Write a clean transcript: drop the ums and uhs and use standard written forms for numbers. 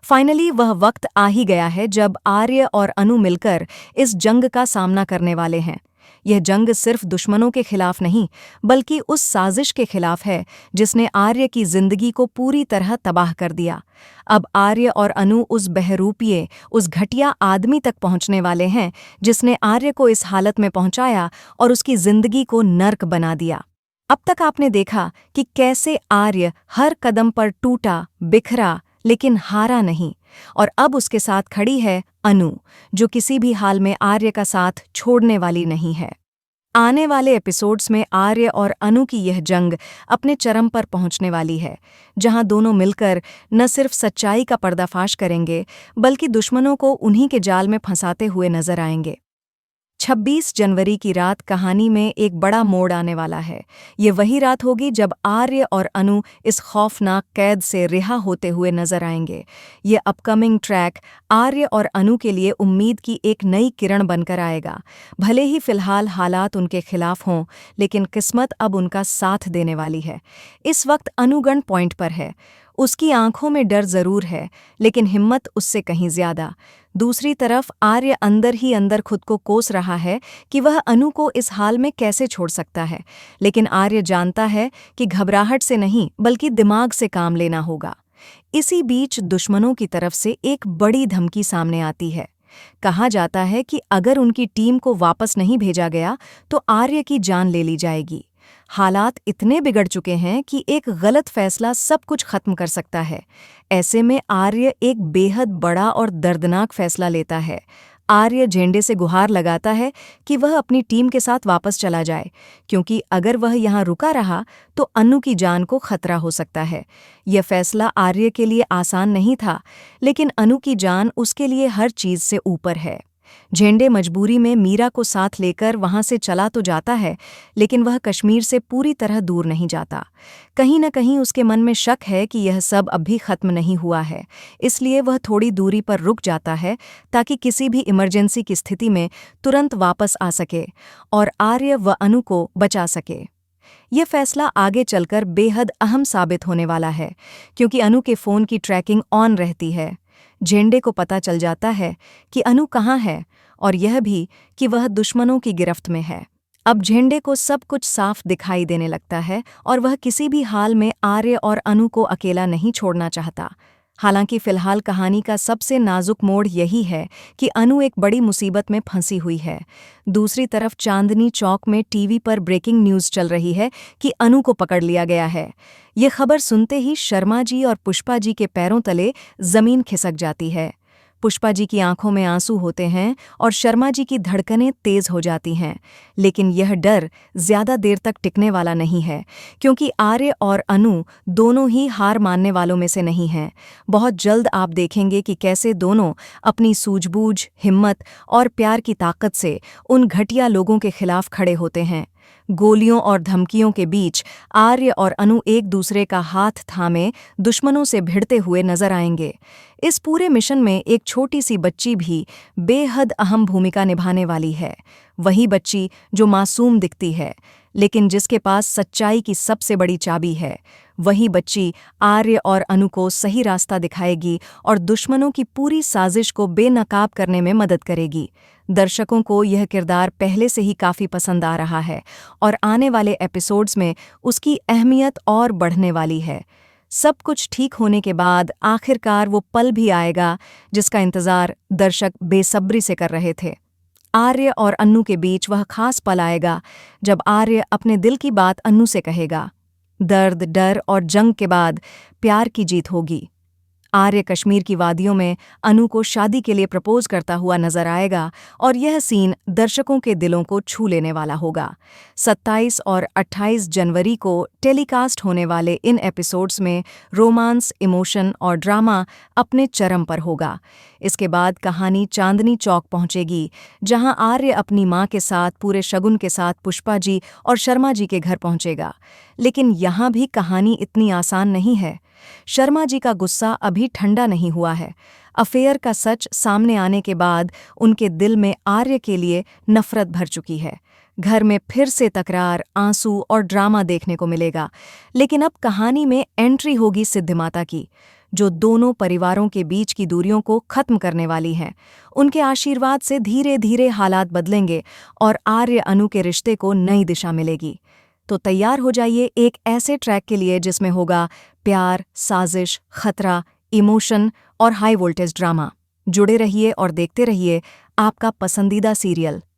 Finally वह वक्त आ ही गया है जब आर्य और अनु मिलकर इस जंग का सामना करने वाले हैं। यह जंग सिर्फ दुश्मनों के खिलाफ नहीं, बल्कि उस साजिश के खिलाफ है जिसने आर्य की जिंदगी को पूरी तरह तबाह कर दिया। अब आर्य और अनु उस बहरूपिये, उस घटिया आदमी तक पहुंचने वाले हैं जिसने आर्य को इस हालत में पहुंचाया और उसकी जिंदगी को नर्क बना दिया। अब तक आपने देखा कि कैसे आर्य हर कदम पर टूटा, बिखरा, लेकिन हारा नहीं। और अब उसके साथ खड़ी है अनु, जो किसी भी हाल में आर्य का साथ छोड़ने वाली नहीं है। आने वाले एपिसोड्स में आर्य और अनु की यह जंग अपने चरम पर पहुंचने वाली है, जहां दोनों मिलकर न सिर्फ सच्चाई का पर्दाफाश करेंगे, बल्कि दुश्मनों को उन्हीं के जाल में फंसाते हुए नजर आएंगे। 26 जनवरी की रात कहानी में एक बड़ा मोड़ आने वाला है। ये वही रात होगी जब आर्य और अनु इस खौफनाक कैद से रिहा होते हुए नजर आएंगे। ये अपकमिंग ट्रैक आर्य और अनु के लिए उम्मीद की एक नई किरण बनकर आएगा। भले ही फिलहाल हालात उनके खिलाफ हों, लेकिन किस्मत अब उनका साथ देने वाली है। इस वक्त अनुगण पॉइंट पर है। उसकी आंखों में डर जरूर है, लेकिन हिम्मत उससे कहीं ज्यादा। दूसरी तरफ आर्य अंदर ही अंदर खुद को कोस रहा है कि वह अनु को इस हाल में कैसे छोड़ सकता है, लेकिन आर्य जानता है कि घबराहट से नहीं, बल्कि दिमाग से काम लेना होगा। इसी बीच दुश्मनों की तरफ से एक बड़ी धमकी सामने आती है। कहा जाता है कि अगर उनकी टीम को वापस नहीं भेजा गया तो आर्य की जान ले ली जाएगी। हालात इतने बिगड़ चुके हैं कि एक गलत फैसला सब कुछ खत्म कर सकता है। ऐसे में आर्य एक बेहद बड़ा और दर्दनाक फैसला लेता है। आर्य झंडे से गुहार लगाता है कि वह अपनी टीम के साथ वापस चला जाए, क्योंकि अगर वह यहाँ रुका रहा तो अनु की जान को खतरा हो सकता है। यह फैसला आर्य के लिए आसान नहीं था, लेकिन अनु की जान उसके लिए हर चीज से ऊपर है। झंडे मजबूरी में मीरा को साथ लेकर वहां से चला तो जाता है, लेकिन वह कश्मीर से पूरी तरह दूर नहीं जाता। कहीं न कहीं उसके मन में शक है कि यह सब अब भी खत्म नहीं हुआ है, इसलिए वह थोड़ी दूरी पर रुक जाता है ताकि किसी भी इमरजेंसी की स्थिति में तुरंत वापस आ सके और आर्य व अनु को बचा सके। यह फैसला आगे चलकर बेहद अहम साबित होने वाला है, क्योंकि अनु के फ़ोन की ट्रैकिंग ऑन रहती है। झंडे को पता चल जाता है कि अनु कहाँ है, और यह भी कि वह दुश्मनों की गिरफ्त में है। अब झंडे को सब कुछ साफ दिखाई देने लगता है और वह किसी भी हाल में आर्य और अनु को अकेला नहीं छोड़ना चाहता। हालांकि फिलहाल कहानी का सबसे नाजुक मोड़ यही है कि अनु एक बड़ी मुसीबत में फंसी हुई है। दूसरी तरफ चांदनी चौक में टीवी पर ब्रेकिंग न्यूज़ चल रही है कि अनु को पकड़ लिया गया है। ये खबर सुनते ही शर्मा जी और पुष्पा जी के पैरों तले जमीन खिसक जाती है। पुष्पा जी की आंखों में आंसू होते हैं और शर्मा जी की धड़कनें तेज हो जाती हैं। लेकिन यह डर ज्यादा देर तक टिकने वाला नहीं है, क्योंकि आर्य और अनु दोनों ही हार मानने वालों में से नहीं हैं। बहुत जल्द आप देखेंगे कि कैसे दोनों अपनी सूझबूझ, हिम्मत और प्यार की ताकत से उन घटिया लोगों के खिलाफ खड़े होते हैं। गोलियों और धमकियों के बीच आर्य और अनु एक दूसरे का हाथ थामे दुश्मनों से भिड़ते हुए नजर आएंगे। इस पूरे मिशन में एक छोटी सी बच्ची भी बेहद अहम भूमिका निभाने वाली है। वही बच्ची जो मासूम दिखती है, लेकिन जिसके पास सच्चाई की सबसे बड़ी चाबी है। वही बच्ची आर्य और अनु को सही रास्ता दिखाएगी और दुश्मनों की पूरी साजिश को बेनकाब करने में मदद करेगी। दर्शकों को यह किरदार पहले से ही काफ़ी पसंद आ रहा है और आने वाले एपिसोड्स में उसकी अहमियत और बढ़ने वाली है। सब कुछ ठीक होने के बाद आखिरकार वो पल भी आएगा जिसका इंतज़ार दर्शक बेसब्री से कर रहे थे। आर्य और अन्नू के बीच वह खास पल आएगा जब आर्य अपने दिल की बात अन्नू से कहेगा। दर्द, डर और जंग के बाद प्यार की जीत होगी। आर्य कश्मीर की वादियों में अनु को शादी के लिए प्रपोज करता हुआ नजर आएगा और यह सीन दर्शकों के दिलों को छू लेने वाला होगा। 27 और 28 जनवरी को टेलीकास्ट होने वाले इन एपिसोड्स में रोमांस, इमोशन और ड्रामा अपने चरम पर होगा। इसके बाद कहानी चांदनी चौक पहुंचेगी, जहां आर्य अपनी मां के साथ पूरे शगुन के साथ पुष्पा जी और शर्मा जी के घर पहुंचेगा। लेकिन यहां भी कहानी इतनी आसान नहीं है। शर्मा जी का गुस्सा अभी ठंडा नहीं हुआ है। अफेयर का सच सामने आने के बाद उनके दिल में आर्य के लिए नफरत भर चुकी है। घर में फिर से तकरार, आंसू और ड्रामा देखने को मिलेगा। लेकिन अब कहानी में एंट्री होगी सिद्धिमाता की, जो दोनों परिवारों के बीच की दूरियों को खत्म करने वाली है। उनके आशीर्वाद से धीरे धीरे हालात बदलेंगे और आर्य अनु के रिश्ते को नई दिशा मिलेगी। तो तैयार हो जाइए एक ऐसे ट्रैक के लिए जिसमें होगा प्यार, साजिश, खतरा, इमोशन और हाई वोल्टेज ड्रामा। जुड़े रहिए और देखते रहिए आपका पसंदीदा सीरियल।